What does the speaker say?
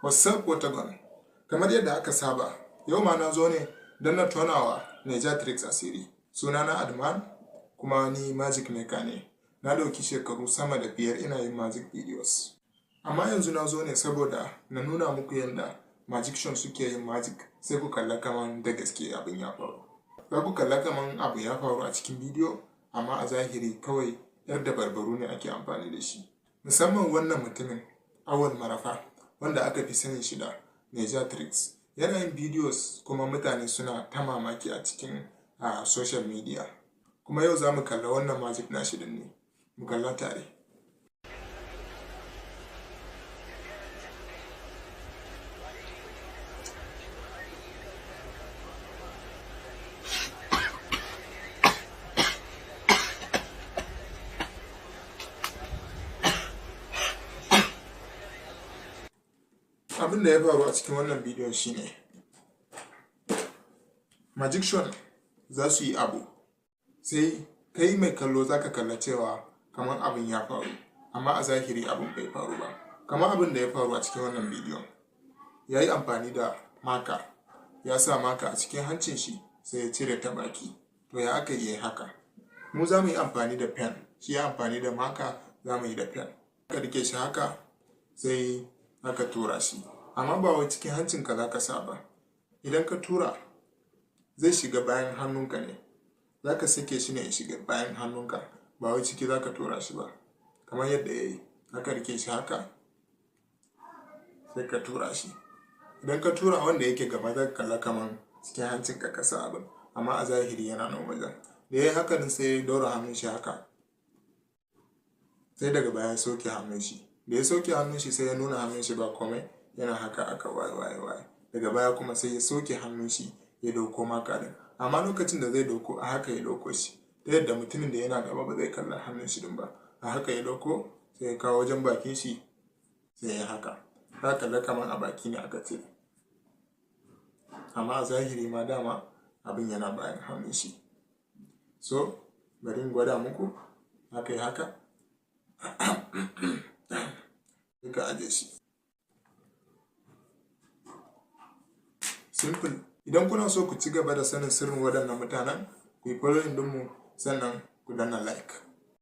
What's up Watergon? Kamar yadda aka saba, yau ma na zo ne don na tonawa Nigertrix asiri. Sunana Adman kuma ni magic maker ne. Na dauki shekaru sama da 5 ina yin magic videos. Amma yanzu na zo ne saboda na nuna muku yadda magician suke yin magic, sai ku kalla kaman da gaske abin ya faru. Za ku kalla kaman abu ya faru a cikin bidiyo, amma a zahiri kawai yar dabarbaru ne ake amfani da shi. Musamman wannan mutumin Awal Marafa, wanda aka fi sanin shi da Nigertrix, yana yin videos kuma mutane suna ta mamaki a cikin social media. Kuma yau za mu kalla wannan magic nashi din ne, mu kalla tare. Abin da ya faru a cikin wannan bidiyon shine magician za su yi abu, sai kai mai kallo zaka kalla cewa kamar abin ya faru, amma a zahiri abin bai faru ba. Kamar abin da ya faru a cikin wannan bidiyon, ya yi amfani da maka, ya sa maka a cikin hancin shi sai ya cire ta baki. To ya aka yi haka? Mu za mu yi amfani da pen, shi ya amfani da maka, za mu yi da pen. Aka rike shi haka sai aka tura shi, amma ba wai cikin hancinka za ka sa ba. Idan ka tura zai shiga bayan hannunka ne, za ka sake shi ne ya shiga bayan hannunka, ba wai ciki za ka tura shi ba. Kamar yadda ya yi, aka rike shi haka sai ka tura shi. Idan ka tura wanda yake gaba za ka kalla kamar cikin hancinka ka sa abin, amma a zahiri yana nan wajen. Da ya yi haka sai ya daura hannun shi haka, sai daga baya ya soke hannun shi. Da ya soke hannun shi sai ya nuna hannun shi ba komai, yana haka aka waye. Daga baya kuma sai ya soke hannun shi ya dauko maka din, amma lokacin da zai dauko a haka ya dauko shi, ta yadda mutumin da yana gaba ba zai kalla hannun shi din ba. A haka ya dauko sai ya kawo wajen bakin shi sai ya haka, za ka kalla kamar a baki ne aka cire, amma a zahiri ma dama abin yana bayan hannun shi. So bari in gwada muku. Haka yi haka sai ka aje shi. Simple. Idan kuna so ku ci gaba da sanin sirrin waɗannan mutanen, ku yi following dinmu, sannan ku danna like.